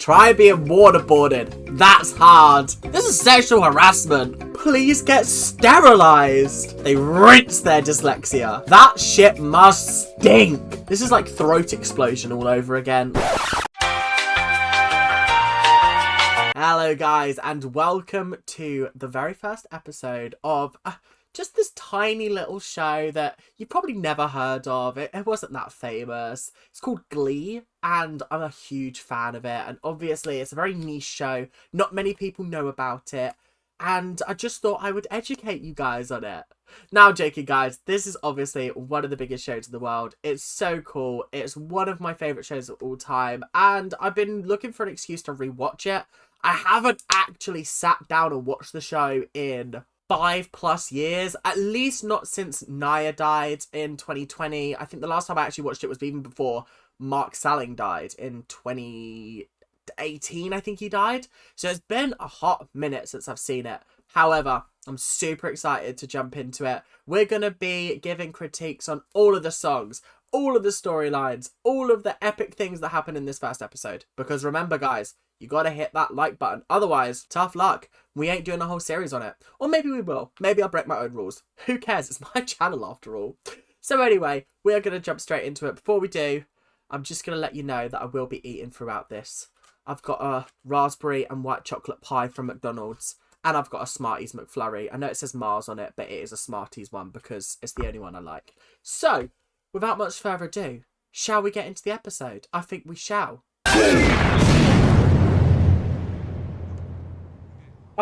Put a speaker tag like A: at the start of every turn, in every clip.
A: Try being waterboarded. That's hard. This is sexual harassment. Please get sterilized. They rinse their dyslexia. That shit must stink. This is like throat explosion all over again. Hello guys, and welcome to the very first episode of just this tiny little show that you probably never heard of. It wasn't that famous. It's called Glee, and I'm a huge fan of it. And obviously it's a very niche show. Not many people know about it. And I just thought I would educate you guys on it. Now, joking guys, this is obviously one of the biggest shows in the world. It's so cool. It's one of my favourite shows of all time. And I've been looking for an excuse to rewatch it. I haven't actually sat down and watched the show in 5+ years, at least not since Naya died in 2020. I think the last time I actually watched it was even before Mark Salling died in 2018. I think he died. So it's been a hot minute since I've seen it. However, I'm super excited to jump into it. We're going to be giving critiques on all of the songs, all of the storylines, all of the epic things that happen in this first episode. Because remember guys, you gotta hit that like button. Otherwise, tough luck. We ain't doing a whole series on it. Or maybe we will. Maybe I'll break my own rules. Who cares? It's my channel after all. So anyway, we are going to jump straight into it. Before we do, I'm just going to let you know that I will be eating throughout this. I've got a raspberry and white chocolate pie from McDonald's. And I've got a Smarties McFlurry. I know it says Mars on it, but it is a Smarties one because it's the only one I like. So, without much further ado, shall we get into the episode? I think we shall.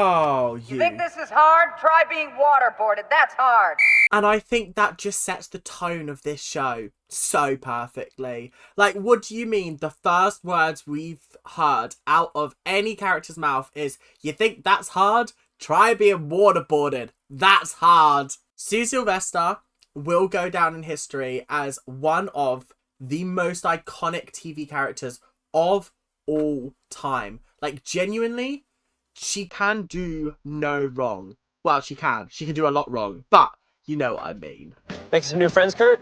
A: Oh,
B: you think this is hard? Try being waterboarded. That's hard.
A: And I think that just sets the tone of this show so perfectly. Like, what do you mean? The first words we've heard out of any character's mouth is, you think that's hard? Try being waterboarded. That's hard. Sue Sylvester will go down in history as one of the most iconic TV characters of all time. Like, genuinely, she can do no wrong. Well, she can. She can do a lot wrong. But you know what I mean.
C: Making some new friends, Kurt?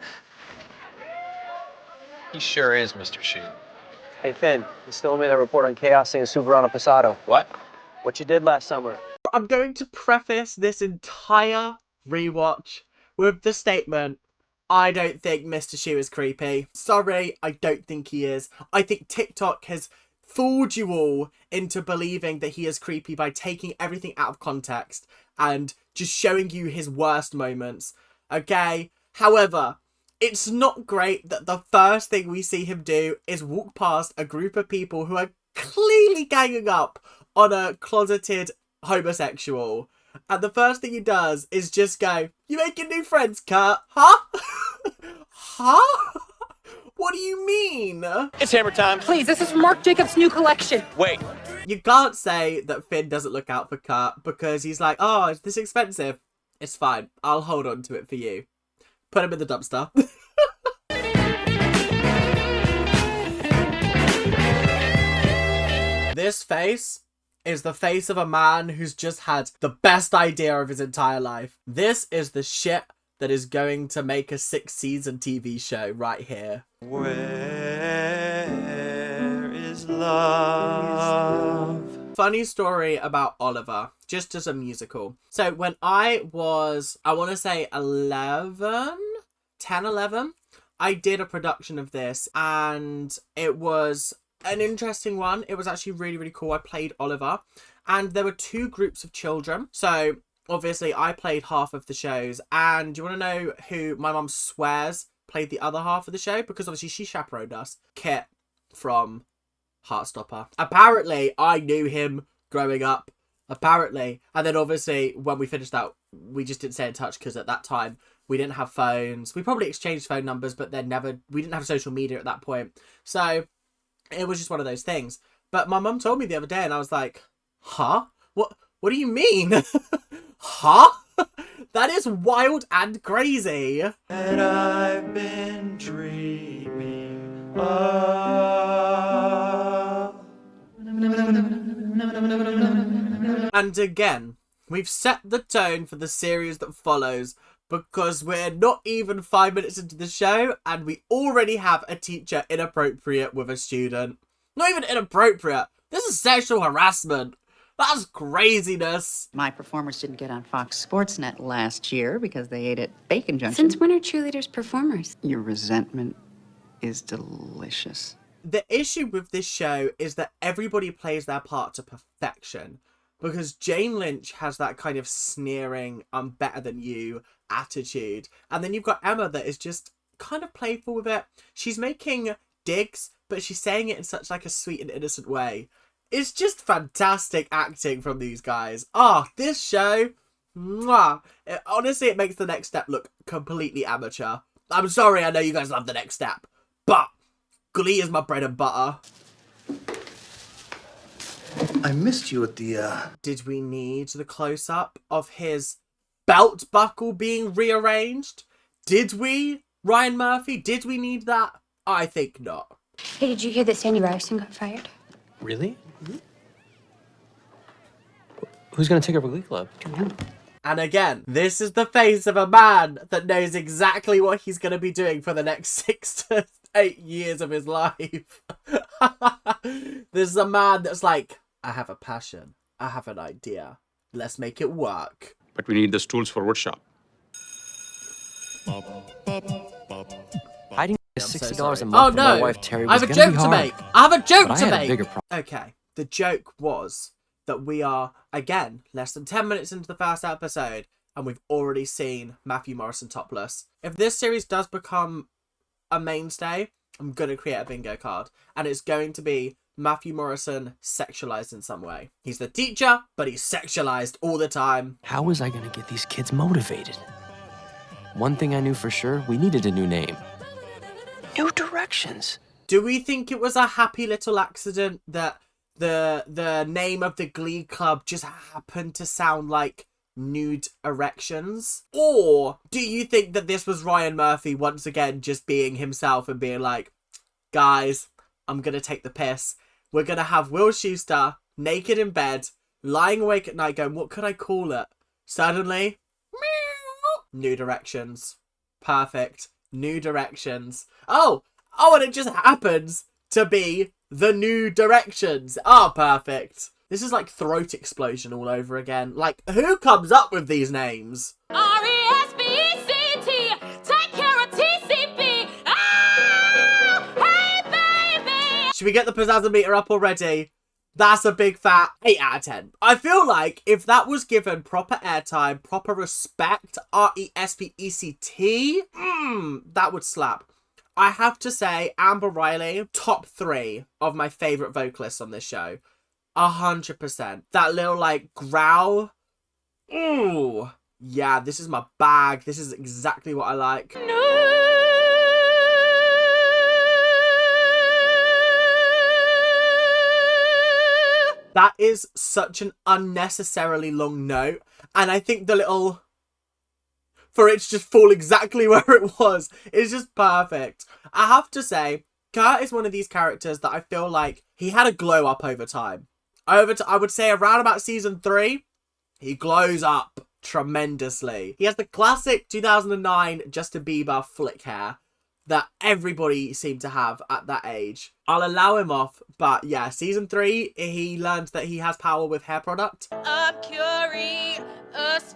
D: He sure is, Mr. Shue.
C: Hey, Finn, you still owe me that report on Chaos and Soberano Pasado.
D: What?
C: What you did last summer.
A: I'm going to preface this entire rewatch with the statement, I don't think Mr. Shue is creepy. Sorry, I don't think he is. I think TikTok has fooled you all into believing that he is creepy by taking everything out of context and just showing you his worst moments. Okay? However, it's not great that the first thing we see him do is walk past a group of people who are clearly ganging up on a closeted homosexual. And the first thing he does is just go, "You making new friends, Kurt? Huh?" Huh? What do you mean?
C: It's hammer time.
E: Please, this is Marc Jacobs' new collection.
C: Wait.
A: You can't say that Finn doesn't look out for Kurt because he's like, oh, is this expensive? It's fine. I'll hold on to it for you. Put him in the dumpster. This face is the face of a man who's just had the best idea of his entire life. This is the shit that is going to make a 6-season TV show right here.
F: Where is love?
A: Funny story about Oliver, just as a musical. So when I was, I want to say 11, I did a production of this and it was an interesting one. It was actually really, really cool. I played Oliver and there were 2 groups of children. So obviously, I played half of the shows, and do you want to know who my mum swears played the other half of the show? Because obviously she chaperoned us. Kit from Heartstopper. Apparently, I knew him growing up. Apparently. And then obviously, when we finished that, we just didn't stay in touch because at that time, we didn't have phones. We probably exchanged phone numbers, but then we didn't have social media at that point. So, it was just one of those things. But my mum told me the other day, and I was like, huh? What do you mean? Huh? That is wild and crazy.
F: And I've been dreaming of.
A: And again, we've set the tone for the series that follows because we're not even 5 minutes into the show and we already have a teacher inappropriate with a student. Not even inappropriate, This is sexual harassment. That's craziness.
D: My performers didn't get on Fox Sports Net last year because they ate at Bacon Junction.
E: Since when are cheerleaders performers?
D: Your resentment is delicious.
A: The issue with this show is that everybody plays their part to perfection. Because Jane Lynch has that kind of sneering, I'm better than you attitude. And then you've got Emma that is just kind of playful with it. She's making digs, but she's saying it in such like a sweet and innocent way. It's just fantastic acting from these guys. This show, mwah. Honestly, it makes The Next Step look completely amateur. I'm sorry, I know you guys love The Next Step, but Glee is my bread and butter.
G: I missed you at the,
A: Did we need the close-up of his belt buckle being rearranged? Did we, Ryan Murphy? Did we need that? I think not.
E: Hey, did you hear that Sandy Ryerson got fired?
C: Really? Who's gonna take over Glee Club?
A: And again, this is the face of a man that knows exactly what he's going to be doing for the next 6 to 8 years of his life. This is a man that's like, I have a passion. I have an idea. Let's make it work.
H: But we need the stools for woodshop.
C: Hiding
A: I'm so
C: $60
A: sorry.
C: a month from
A: no.
C: my wife Terry
A: I
C: was
A: have a
C: gonna
A: joke
C: be
A: to
C: hard.
A: make. I have a joke
C: But I
A: to
C: had a
A: make.
C: bigger problem.
A: Okay, the joke was that we are, again, less than 10 minutes into the first episode, and we've already seen Matthew Morrison topless. If this series does become a mainstay, I'm going to create a bingo card, and it's going to be Matthew Morrison sexualized in some way. He's the teacher, but he's sexualized all the time.
I: How was I gonna get these kids motivated? One thing I knew for sure, we needed a new name. New directions.
A: Do we think it was a happy little accident that the name of the Glee Club just happened to sound like Nude Erections? Or do you think that this was Ryan Murphy once again just being himself and being like, guys, I'm gonna take the piss. We're gonna have Will Schuester naked in bed, lying awake at night going, what could I call it? Suddenly, meow, Nude Erections. Perfect. Nude Erections. Oh, and it just happens to be the New Directions. Perfect. This is like Throat Explosion all over again. Like, who comes up with these names?
E: R-E-S-P-E-C-T, take care of TCB. Hey, baby.
A: Should we get the pizzazometer up already? That's a big fat 8 out of 10. I feel like if that was given proper airtime, proper respect, R-E-S-P-E-C-T, that would slap. I have to say, Amber Riley, top 3 of my favourite vocalists on this show. 100%. That little, like, growl. Ooh. Yeah, this is my bag. This is exactly what I like. That is such an unnecessarily long note. And I think the little... for it to just fall exactly where it was is just perfect. I have to say, Kurt is one of these characters that I feel like he had a glow up over time. I would say around about season 3, he glows up tremendously. He has the classic 2009 Justin Bieber flick hair that everybody seemed to have at that age. I'll allow him off, but yeah, season 3, he learned that he has power with hair product.
E: I'm curious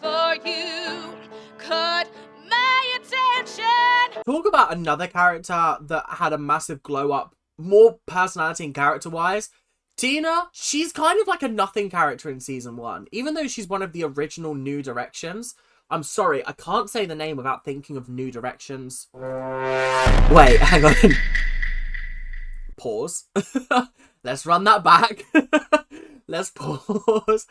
E: for you. Caught my attention.
A: Talk about another character that had a massive glow up, more personality and character wise. Tina, she's kind of like a nothing character in season 1, even though she's one of the original New Directions. I'm sorry, I can't say the name without thinking of New Directions. Wait, hang on. Pause. Let's run that back. Let's pause.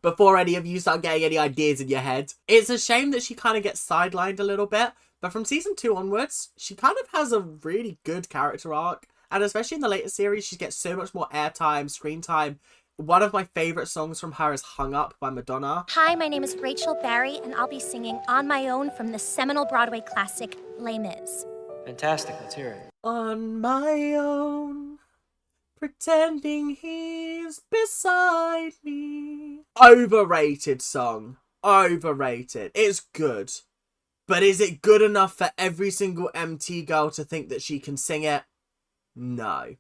A: Before any of you start getting any ideas in your head. It's a shame that she kind of gets sidelined a little bit, but from season 2 onwards, she kind of has a really good character arc. And especially in the later series, she gets so much more airtime, screen time. One of my favourite songs from her is Hung Up by Madonna.
J: Hi, my name is Rachel Barry, and I'll be singing On My Own from the seminal Broadway classic, Les Mis.
C: Fantastic, let's hear it.
A: On my own, pretending he's beside me. Overrated song. Overrated. It's good. But is it good enough for every single MT girl to think that she can sing it? No.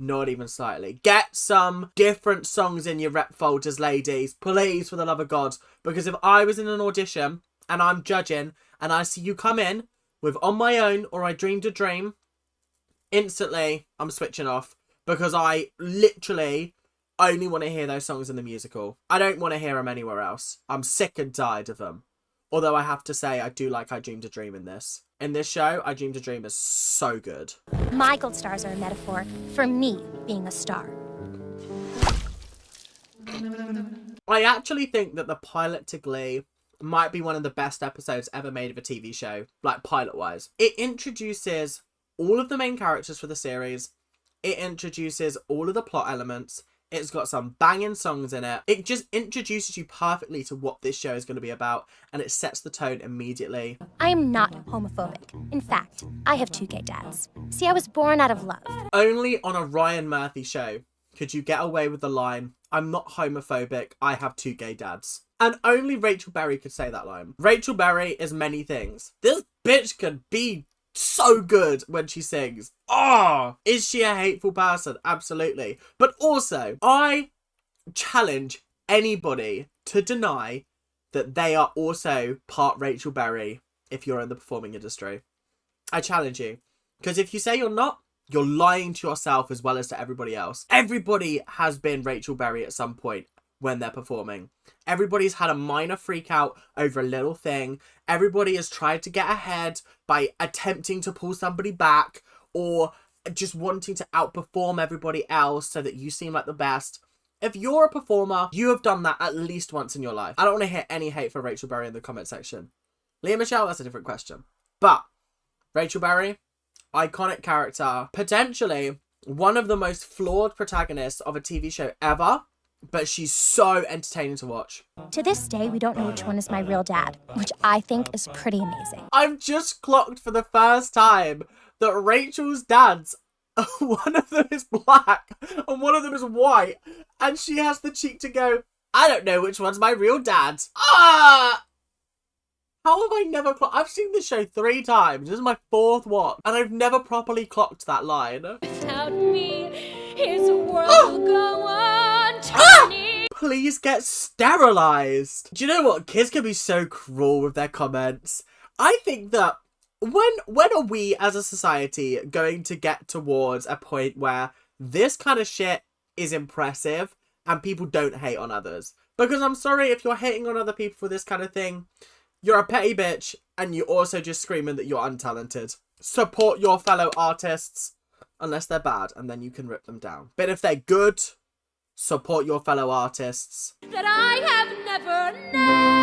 A: Not even slightly. Get some different songs in your rep folders, ladies. Please, for the love of God. Because if I was in an audition and I'm judging and I see you come in with On My Own or I Dreamed a Dream, instantly I'm switching off. Because I literally only want to hear those songs in the musical. I don't want to hear them anywhere else. I'm sick and tired of them. Although I have to say, I do like I Dreamed a Dream in this. In this show, I Dreamed a Dream is so good.
J: My gold stars are a metaphor for me being a star.
A: I actually think that the pilot to Glee might be one of the best episodes ever made of a TV show, like pilot-wise. It introduces all of the main characters for the series. It introduces all of the plot elements. It's got some banging songs in it. It just introduces you perfectly to what this show is going to be about, and it sets the tone immediately.
J: I am not homophobic. In fact, I have 2 gay dads. See, I was born out of love.
A: Only on a Ryan Murphy show could you get away with the line, I'm not homophobic, I have 2 gay dads. And only Rachel Berry could say that line. Rachel Berry is many things. This bitch could be so good when she sings. Oh, is she a hateful person? Absolutely. But also, I challenge anybody to deny that they are also part Rachel Berry if you're in the performing industry. I challenge you. Because if you say you're not, you're lying to yourself as well as to everybody else. Everybody has been Rachel Berry at some point when they're performing. Everybody's had a minor freak out over a little thing. Everybody has tried to get ahead by attempting to pull somebody back or just wanting to outperform everybody else so that you seem like the best. If you're a performer, you have done that at least once in your life. I don't want to hear any hate for Rachel Berry in the comment section. Leah Michelle, that's a different question. But Rachel Berry, iconic character, potentially one of the most flawed protagonists of a TV show ever. But she's so entertaining to watch.
J: To this day, we don't know which one is my real dad, which I think is pretty amazing.
A: I've just clocked for the first time that Rachel's dads, one of them is black and one of them is white. And she has the cheek to go, I don't know which one's my real dad. Ah! How have I never clocked? I've seen this show 3 times. This is my 4th watch. And I've never properly clocked that line.
E: Without me, his world will go on turning.
A: Please get sterilized. Do you know what? Kids can be so cruel with their comments. I think that when are we as a society going to get towards a point where this kind of shit is impressive and people don't hate on others? Because I'm sorry, if you're hating on other people for this kind of thing, you're a petty bitch and you're also just screaming that you're untalented. Support your fellow artists unless they're bad and then you can rip them down. But if they're good, support your fellow artists.
E: That I have never known,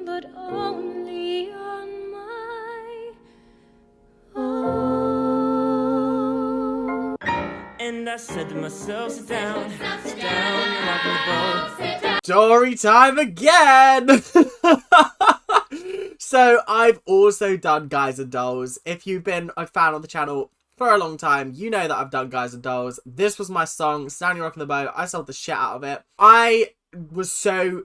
E: but only on my own.
F: And I said to myself, sit down, you're rocking the boat.
A: Story time again! So I've also done Guys and Dolls. If you've been a fan on the channel for a long time, you know that I've done Guys and Dolls. This was my song, Stand You're Rocking the Boat. I sold the shit out of it. I was so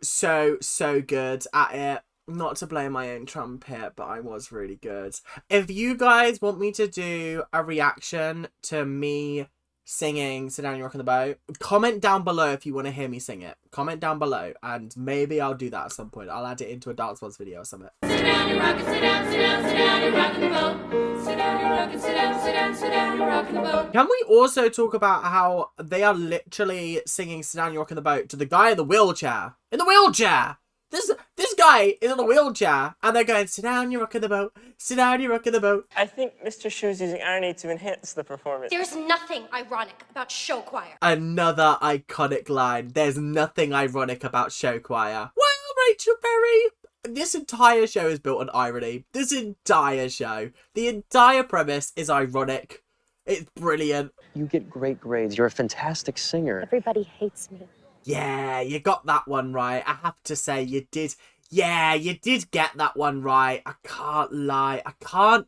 A: good at it. Not to blow my own trumpet, but I was really good. If you guys want me to do a reaction to me singing Sit Down You're Rocking the Boat, comment down below if you want to hear me sing it. Comment down below and maybe I'll do that at some point. I'll add it into a Dance Ones video or something.
E: Sit down, you're rocking, sit down, you're rocking the boat. Sit down, you're rocking, sit down, you're rocking the boat.
A: Can we also talk about how they are literally singing Sit Down You're Rocking the Boat to the guy in the wheelchair? In the wheelchair! This guy is in a wheelchair and they're going, sit down, you're rocking the boat. Sit down, you're rocking the boat.
C: I think Mr. Shu's using irony to enhance the performance.
J: There's nothing ironic about show choir.
A: Another iconic line. There's nothing ironic about show choir. Well, Rachel Berry, this entire show is built on irony. This entire show. The entire premise is ironic. It's brilliant.
C: You get great grades. You're a fantastic singer.
J: Everybody hates me.
A: Yeah, you got that one right. I have to say you did. Yeah, you did get that one right. I can't lie. I can't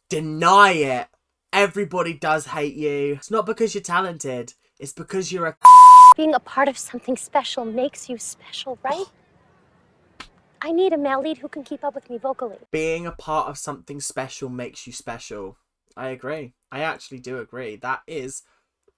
A: deny it. Everybody does hate you. It's not because you're talented. It's because you're a...
J: Being a part of something special makes you special, right? I need a male lead who can keep up with me vocally.
A: Being a part of something special makes you special. I agree. I actually do agree. That is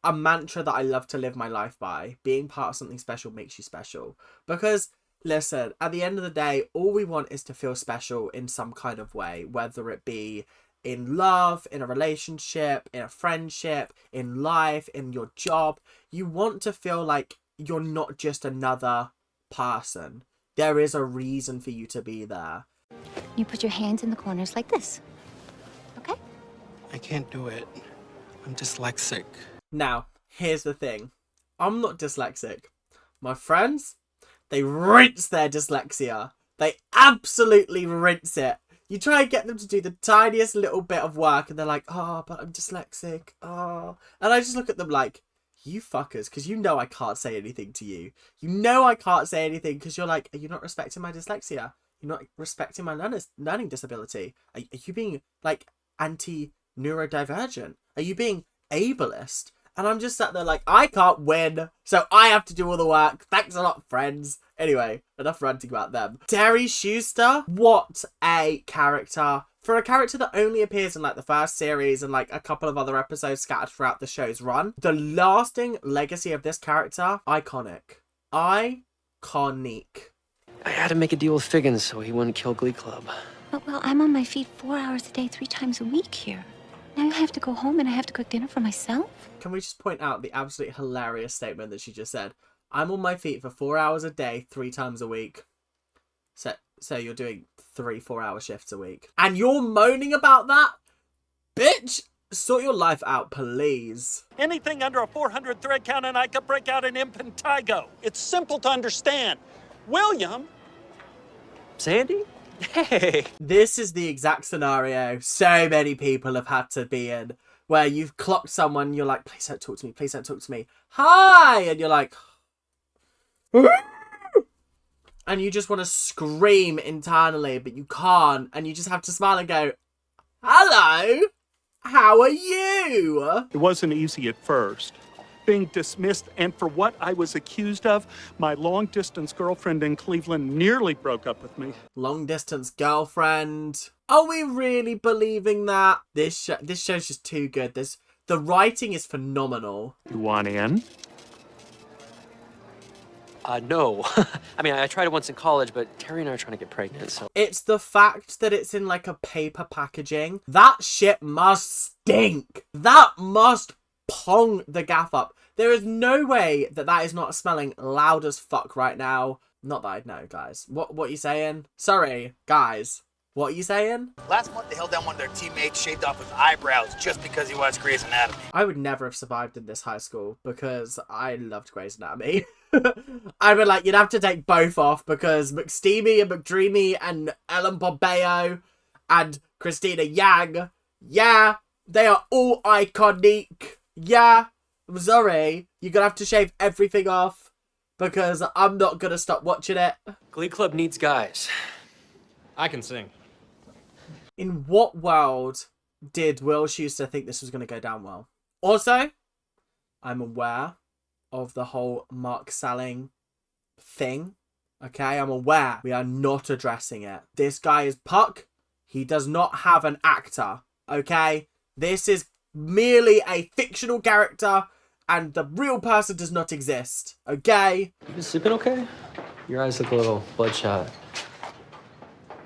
A: a mantra that I love to live my life by. Being part of something special makes you special. Because, listen, at the end of the day, all we want is to feel special in some kind of way, whether it be in love, in a relationship, in a friendship, in life, in your job. You want to feel like you're not just another person. There is a reason for you to be there.
J: You put your hands in the corners like this. Okay?
H: I can't do it. I'm dyslexic.
A: Now, here's the thing. I'm not dyslexic. My friends, they rinse their dyslexia. They absolutely rinse it. You try and get them to do the tiniest little bit of work and they're like, oh, but I'm dyslexic. Oh. And I just look at them like, you fuckers, because you know I can't say anything to you. You know I can't say anything because you're like, are you not respecting my dyslexia? You're not respecting my learning disability. Are you being, like, anti-neurodivergent? Are you being ableist? And I'm just sat there like, I can't win, so I have to do all the work. Thanks a lot, friends. Anyway, enough ranting about them. Terry Schuster, what a character. For a character that only appears in, like, the first series and, like, a couple of other episodes scattered throughout the show's run, the lasting legacy of this character, iconic. Iconic.
I: I had to make a deal with Figgins so he wouldn't kill Glee Club.
J: But, well, I'm on my feet 4 hours a day, 3 times a week here. Now I have to go home and I have to cook dinner for myself?
A: Can we just point out the absolutely hilarious statement that she just said? I'm on my feet for 4 hours a day, 3 times a week. So you're doing 3 4-hour shifts a week. And you're moaning about that? Bitch, sort your life out, please.
K: Anything under a 400 thread count and I could break out an impetigo. It's simple to understand. William?
I: Sandy? Hey!
A: This is the exact scenario so many people have had to be in. Where you've clocked someone, you're like, please don't talk to me, please don't talk to me. Hi! And you're like... and you just want to scream internally, but you can't. And you just have to smile and go, hello! How are you?
K: It wasn't easy at first. Being dismissed, and for what I was accused of, my long-distance girlfriend in Cleveland nearly broke up with me.
A: Long-distance girlfriend. Are we really believing that? This show's just too good. The writing is phenomenal.
K: You want in?
I: No. I mean, I tried it once in college, but Terry and I are trying to get pregnant, so...
A: It's the fact that it's in, like, a paper packaging. That shit must stink. That must pong the gaff up. There is no way that is not smelling loud as fuck right now. Not that I'd know, guys. What you saying? Sorry, guys. What are you saying?
L: Last month, they held down one of their teammates, shaved off his eyebrows just because he watched Grey's Anatomy.
A: I would never have survived in this high school because I loved Grey's Anatomy. I'd be like, you'd have to take both off because McSteamy and McDreamy and Ellen Pompeo and Christina Yang, yeah, they are all iconic. Yeah, I'm sorry. You're gonna have to shave everything off because I'm not gonna stop watching it.
I: Glee Club needs guys. I can sing.
A: In what world did Will Schuster think this was going to go down well? Also, I'm aware of the whole Mark Salling thing. Okay, I'm aware. We are not addressing it. This guy is Puck. He does not have an actor. Okay? This is merely a fictional character and the real person does not exist. Okay?
I: You been sleeping okay? Your eyes look a little bloodshot.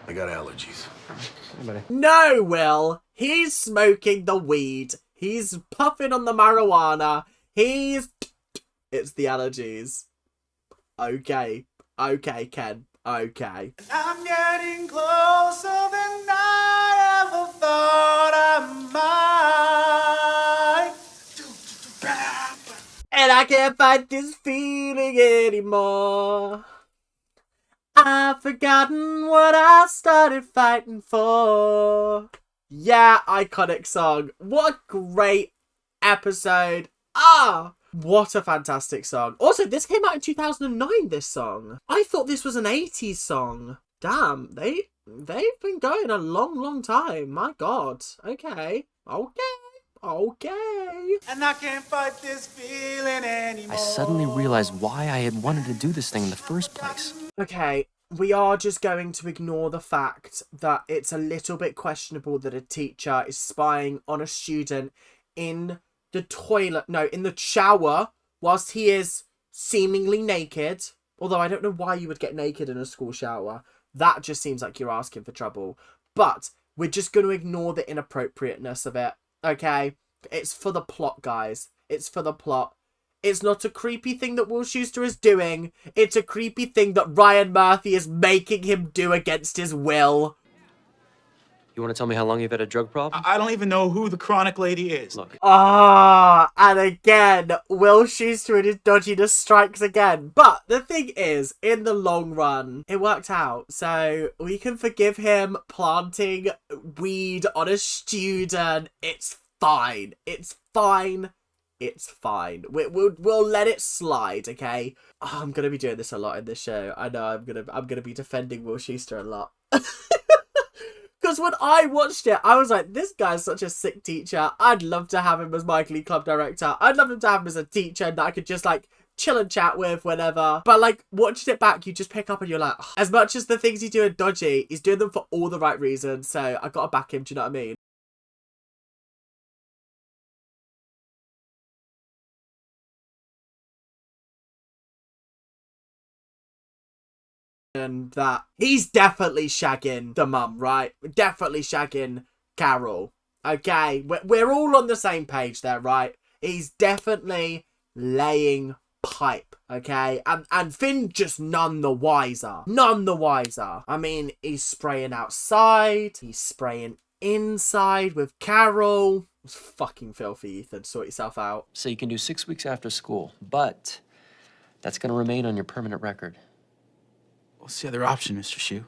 G: I got allergies.
I: Anybody?
A: No, Will. He's smoking the weed. He's puffing on the marijuana. It's the allergies. Okay. Okay, Ken. Okay.
M: I'm getting closer than I ever thought I might.
A: And I can't fight this feeling anymore. I've forgotten what I started fighting for. Yeah, iconic song. What a great episode. What a fantastic song. Also, this came out in 2009, this song. I thought this was an 80s song. Damn, they've been going a long time. My God. Okay.
M: And I can't fight this feeling anymore.
I: I suddenly realized why I had wanted to do this thing in the first place.
A: Okay, we are just going to ignore the fact that it's a little bit questionable that a teacher is spying on a student in the toilet, no, in the shower, whilst he is seemingly naked. Although I don't know why you would get naked in a school shower. That just seems like you're asking for trouble. But we're just going to ignore the inappropriateness of it, okay? It's for the plot, guys. It's for the plot. It's not a creepy thing that Will Schuester is doing. It's a creepy thing that Ryan Murphy is making him do against his will.
I: You want to tell me how long you've had a drug problem?
M: I don't even know who the chronic lady is.
I: Look.
A: And again, Will Schuester and his dodginess strikes again. But the thing is, in the long run, it worked out. So we can forgive him planting weed on a student. It's fine. It's fine. It's fine. We'll let it slide, okay? Oh, I'm gonna be doing this a lot in this show. I know I'm gonna be defending Will Schuester a lot. Because when I watched it, I was like, this guy's such a sick teacher. I'd love to have him as my Glee Club director. I'd love him to have him as a teacher that I could just, like, chill and chat with whenever. But, like, watching it back, you just pick up and you're like, oh, as much as the things he's doing dodgy, he's doing them for all the right reasons. So I gotta back him, do you know what I mean? And that he's definitely shagging the mum, right? Definitely shagging Carol. Okay, we're all on the same page there, right? He's definitely laying pipe, okay? And Finn just none the wiser. None the wiser. I mean, he's spraying outside. He's spraying inside with Carol. It's fucking filthy, Ethan. Sort yourself out.
I: So you can do 6 weeks after school, but that's going to remain on your permanent record.
M: What's the other option, Mr. Shu?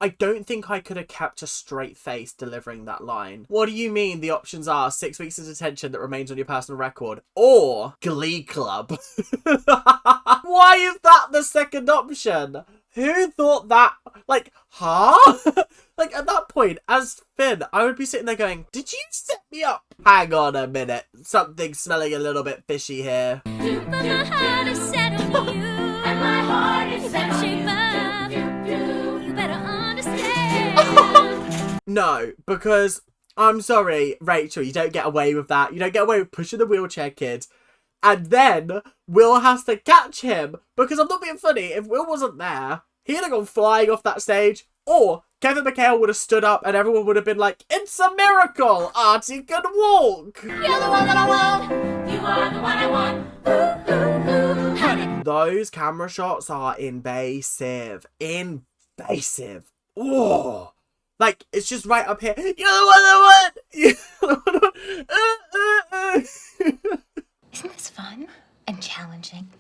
A: I don't think I could have kept a straight face delivering that line. What do you mean the options are 6 weeks of detention that remains on your personal record or Glee Club? Why is that the second option? Who thought that? Like, huh? Like, at that point, as Finn, I would be sitting there going, did you set me up? Hang on a minute. Something's smelling a little bit fishy here.
E: But my heart is set on you, and my heart is set on you. You better understand.
A: No, because I'm sorry, Rachel, you don't get away with that. You don't get away with pushing the wheelchair kid. And then Will has to catch him. Because I'm not being funny, if Will wasn't there, he'd have gone flying off that stage. Or Kevin McHale would have stood up and everyone would have been like, it's a miracle! Artie can walk!
E: You're the one that I want. You are the one I want. Ooh, ooh, ooh. Honey.
A: Those camera shots are invasive. Invasive. Oh! Like, it's just right up here. You're the one I want!
J: Isn't this fun and challenging?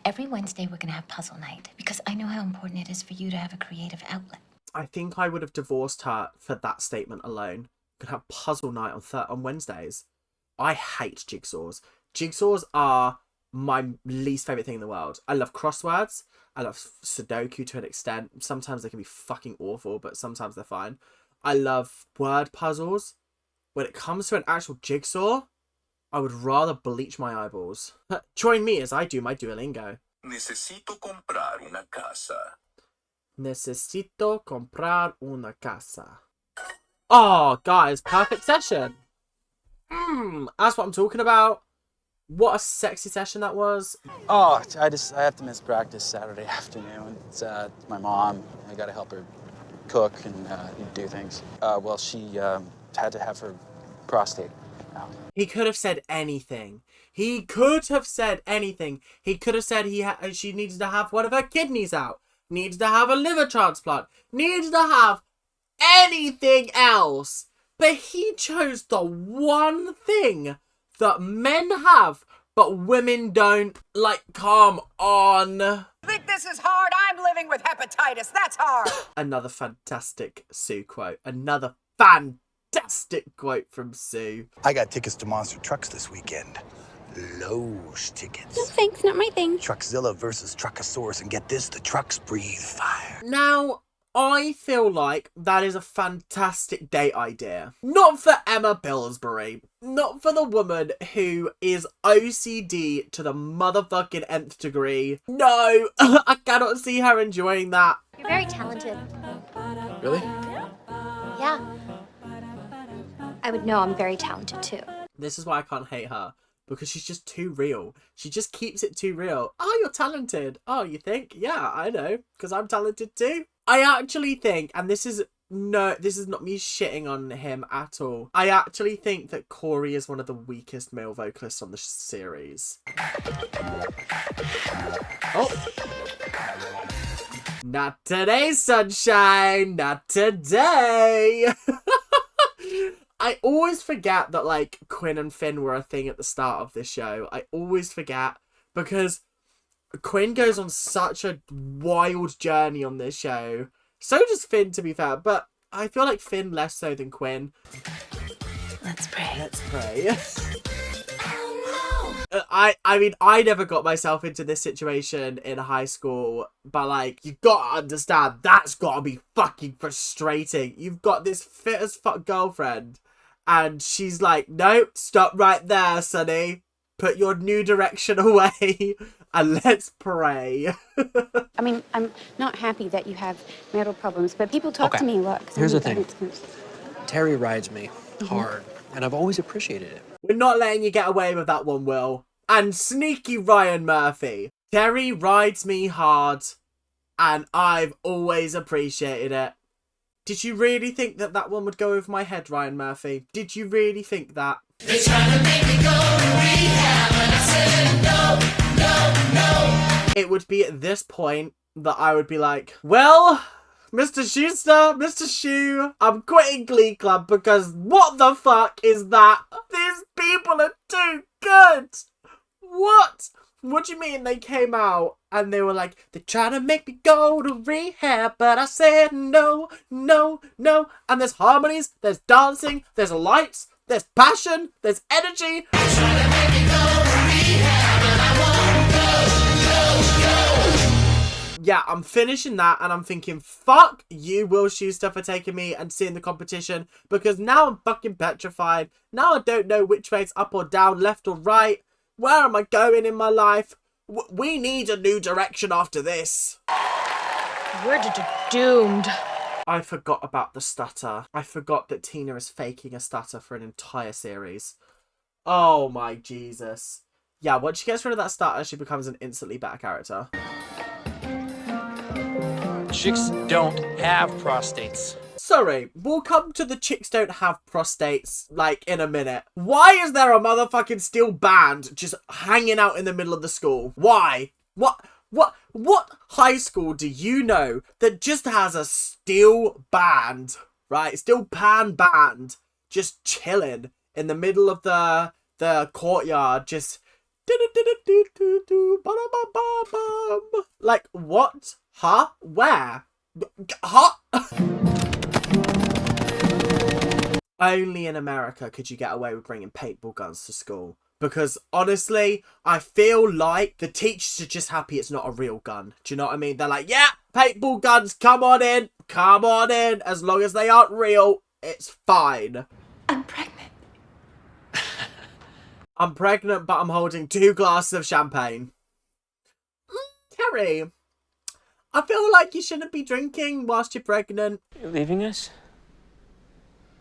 J: Every Wednesday we're gonna have puzzle night because I know how important it is for you to have a creative outlet.
A: I think I would have divorced her for that statement alone. Could have puzzle night on Wednesdays. I hate jigsaws. Jigsaws are my least favourite thing in the world. I love crosswords. I love Sudoku to an extent. Sometimes they can be fucking awful, but sometimes they're fine. I love word puzzles. When it comes to an actual jigsaw, I would rather bleach my eyeballs. Join me as I do my Duolingo.
G: Necesito comprar una casa.
A: Necesito comprar una casa. Oh, guys, perfect session. That's what I'm talking about. What a sexy session that was.
N: Oh, I have to miss practice Saturday afternoon. It's my mom. I gotta help her cook and do things. Well, she had to have her prostate out.
A: He could have said anything. He could have said anything. He could have said she needed to have one of her kidneys out. Needed to have a liver transplant. Needed to have anything else. But he chose the one thing that men have, but women don't. Like, come on.
B: Think this is hard? I'm living with hepatitis. That's hard.
A: Another fantastic Sue quote. Another fantastic quote from Sue.
G: I got tickets to Monster Trucks this weekend. Lowe's tickets.
J: No thanks, not my thing.
G: Truckzilla versus Truckosaurus, and get this, the trucks breathe fire.
A: Now, I feel like that is a fantastic date idea. Not for Emma Pillsbury. Not for the woman who is OCD to the motherfucking nth degree. No, I cannot see her enjoying that.
O: You're very talented.
I: Really?
O: Yeah. I would know I'm very talented too.
A: This is why I can't hate her. Because she's just too real. She just keeps it too real. Oh, you're talented. Oh, you think? Yeah, I know. Because I'm talented too. I actually think, and this is not me shitting on him at all. I actually think that Corey is one of the weakest male vocalists on the series. Oh. Not today, sunshine. Not today. I always forget that, like, Quinn and Finn were a thing at the start of this show. I always forget because Quinn goes on such a wild journey on this show. So does Finn, to be fair, but I feel like Finn less so than Quinn.
J: Let's pray.
A: Let's pray. I mean, I never got myself into this situation in high school, but, like, you gotta understand, that's gotta be fucking frustrating. You've got this fit as fuck girlfriend, and she's like, no, stop right there, sonny. Put your new direction away, and let's pray.
P: I mean, I'm not happy that you have marital problems, but people talk to me a lot.
I: Here's the thing. Terry rides me hard, and I've always appreciated it.
A: We're not letting you get away with that one, Will. And sneaky Ryan Murphy. Terry rides me hard, and I've always appreciated it. Did you really think that that one would go over my head, Ryan Murphy? Did you really think that?
E: They're trying to make me go to rehab, and I said no, no, no.
A: It would be at this point that I would be like, well, Mr. Schuster, Mr. Shoe, I'm quitting Glee Club because what the fuck is that? These people are too good. What? What do you mean they came out and they were like, they're trying to make me go to rehab, but I said no, no, no. And there's harmonies, there's dancing, there's lights, there's passion, there's energy.
E: They're trying to make me go to rehab, and I won't go.
A: Yeah, I'm finishing that and I'm thinking, fuck you, Will Schuster, for taking me and seeing the competition, because now I'm fucking petrified. Now I don't know which way it's up or down, left or right. Where am I going in my life? We need a new direction after this.
O: We're doomed.
A: I forgot about the stutter. I forgot that Tina is faking a stutter for an entire series. Oh my Jesus. Yeah, once she gets rid of that stutter, she becomes an instantly better character.
F: Chicks don't have prostates.
A: Sorry, we'll come to the chicks don't have prostates, like, in a minute. Why is there a motherfucking steel band just hanging out in the middle of the school? Why? What high school do you know that just has a steel band, right? Steel pan band just chilling in the middle of the courtyard, just like, what? Huh? Where? Huh? Only in America could you get away with bringing paintball guns to school. Because, honestly, I feel like the teachers are just happy it's not a real gun. Do you know what I mean? They're like, yeah, paintball guns, come on in. Come on in. As long as they aren't real, it's fine.
J: I'm pregnant.
A: I'm pregnant, but I'm holding 2 glasses of champagne. Terry, I feel like you shouldn't be drinking whilst you're pregnant.
I: You're leaving us?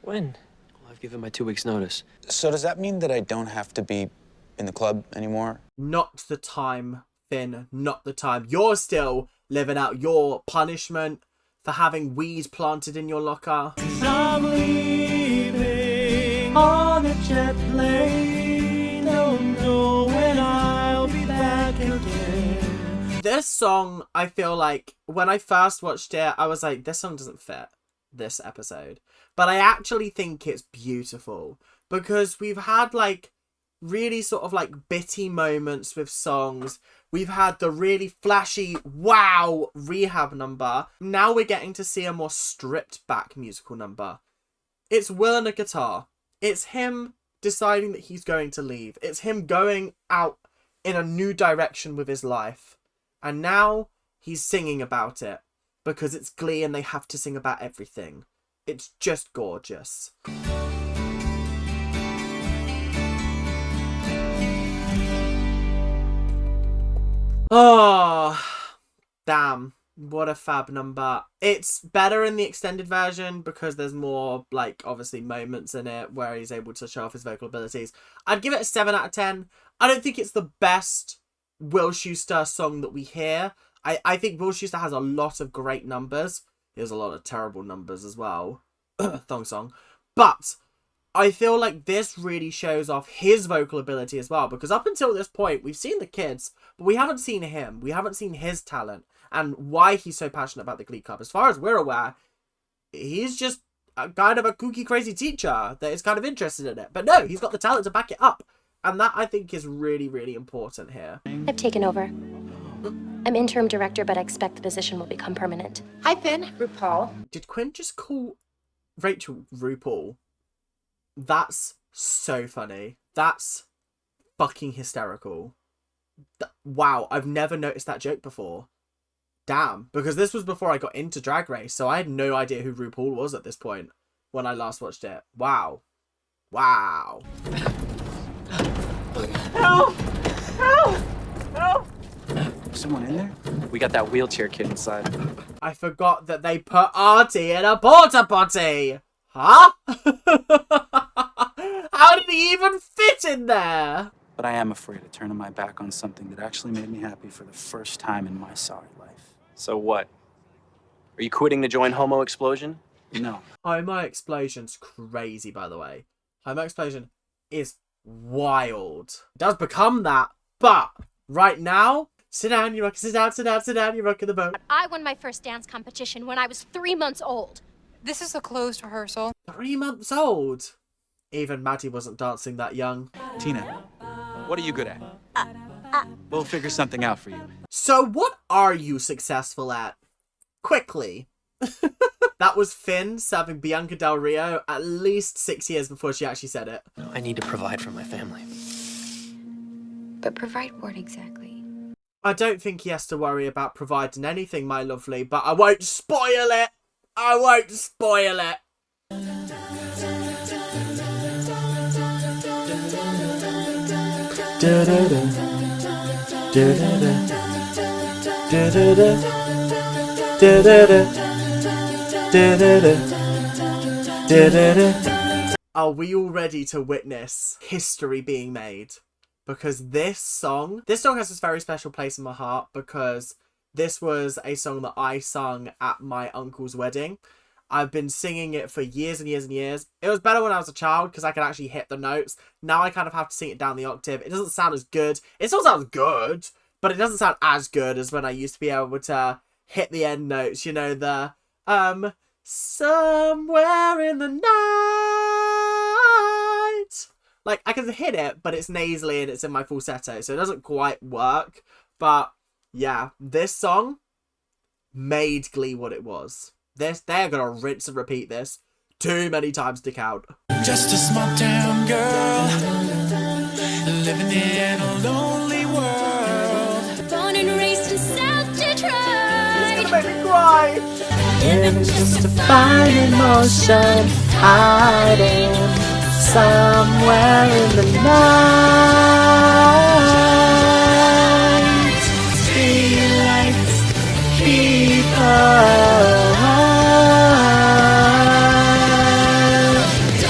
I: When? Well, I've given my 2 weeks' notice.
N: So does that mean that I don't have to be in the club anymore?
A: Not the time, Finn. Not the time. You're still living out your punishment for having weed planted in your locker.
M: I'm leaving on a jet plane. Don't know when I'll be back again.
A: This song, I feel like, when I first watched it, I was like, this song doesn't fit this episode. But I actually think it's beautiful because we've had like really sort of like bitty moments with songs. We've had the really flashy wow rehab number. Now we're getting to see a more stripped back musical number. It's Will and a guitar. It's him deciding that he's going to leave. It's him going out in a new direction with his life. And now he's singing about it because it's Glee and they have to sing about everything. It's just gorgeous. Oh, damn. What a fab number. It's better in the extended version because there's more, like, obviously moments in it where he's able to show off his vocal abilities. I'd give it a 7 out of 10. I don't think it's the best Will Schuester song that we hear. I think Will Schuester has a lot of great numbers. He has a lot of terrible numbers as well. Thong song. But I feel like this really shows off his vocal ability as well, because up until this point, we've seen the kids, but we haven't seen him. We haven't seen his talent and why he's so passionate about the Glee Club. As far as we're aware, he's just a kind of a kooky, crazy teacher that is kind of interested in it. But no, he's got the talent to back it up. And that, I think, is really, really important here.
O: I've taken over. I'm interim director, but I expect the position will become permanent.
J: Hi, Finn. RuPaul.
A: Did Quinn just call Rachel RuPaul? That's so funny. That's fucking hysterical. Wow, I've never noticed that joke before. Damn, because this was before I got into Drag Race, so I had no idea who RuPaul was at this point when I last watched it. Wow. Wow.
N: Help! Help! Help! Someone in there?
I: We got that wheelchair kid inside.
A: I forgot that they put Artie in a porta potty. Huh? How did he even fit in there?
N: But I am afraid of turning my back on something that actually made me happy for the first time in my sorry life.
I: So what? Are you quitting to join Homo Explosion?
N: No.
A: Homo Explosion's crazy, by the way. Homo Explosion is wild. It does become that, but right now, sit down, you rock, sit down, you rock in the boat.
O: I won my first dance competition when I was 3 months old.
B: This is a closed rehearsal.
A: 3 months old. Even Maddie wasn't dancing that young.
N: Tina, what are you good at? We'll figure something out for you.
A: So what are you successful at? Quickly. That was Finn serving Bianca Del Rio at least 6 years before she actually said it.
I: I need to provide for my family.
P: But provide what exactly?
A: I don't think he has to worry about providing anything, my lovely, but I won't spoil it. I won't spoil it. Are we all ready to witness history being made? Because this song has this very special place in my heart, because this was a song that I sung at my uncle's wedding. I've been singing it for years and years and years. It was better when I was a child because I could actually hit the notes. Now I kind of have to sing it down the octave. It doesn't sound as good. It still sounds good, but it doesn't sound as good as when I used to be able to hit the end notes. You know, the somewhere in the night. Like, I can hit it, but it's nasally and it's in my falsetto, so it doesn't quite work. But yeah, this song made Glee what it was. They're gonna rinse and repeat this too many times to count.
M: Just a small town girl living in a lonely world.
E: Born and raised in South Detroit.
A: It's gonna make me cry.
M: Living
A: just a fine emotion, hiding somewhere in the night. Streetlights keep us.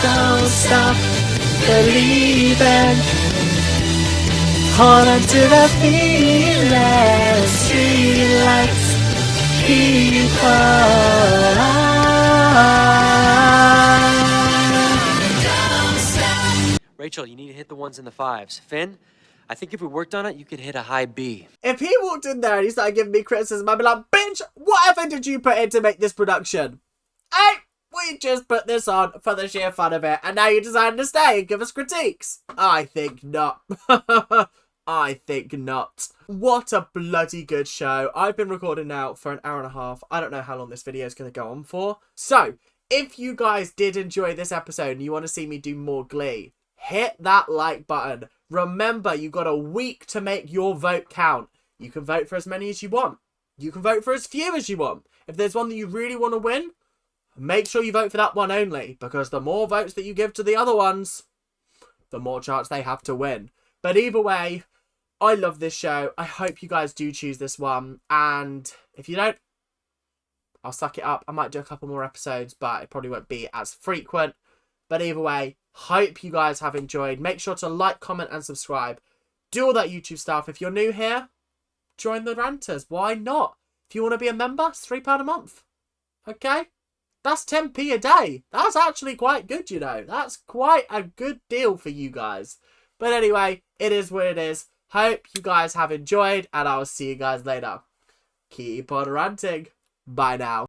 A: Don't stop believing. Hold on to the feeling. Streetlights keep us.
I: Rachel, you need to hit the ones in the 5s. Finn, I think if we worked on it, you could hit a high B.
A: If he walked in there and he started giving me criticism, I'd be like, bitch, whatever did you put in to make this production? Hey, we just put this on for the sheer fun of it, and now you decided to stay and give us critiques. I think not. I think not. What a bloody good show. I've been recording now for an hour and a half. I don't know how long this video is going to go on for. So, if you guys did enjoy this episode and you want to see me do more Glee, hit that like button. Remember, you got a week to make your vote count. You can vote for as many as you want. You can vote for as few as you want. If there's one that you really want to win, make sure you vote for that one only, because the more votes that you give to the other ones, the more chance they have to win. But either way, I love this show. I hope you guys do choose this one. And if you don't, I'll suck it up. I might do a couple more episodes, but it probably won't be as frequent. But either way, hope you guys have enjoyed. Make sure to like, comment, and subscribe. Do all that YouTube stuff. If you're new here, join the Ranters. Why not? If you want to be a member, it's £3 a month. Okay? That's 10p a day. That's actually quite good, you know. That's quite a good deal for you guys. But anyway, it is what it is. Hope you guys have enjoyed, and I will see you guys later. Keep on ranting. Bye now.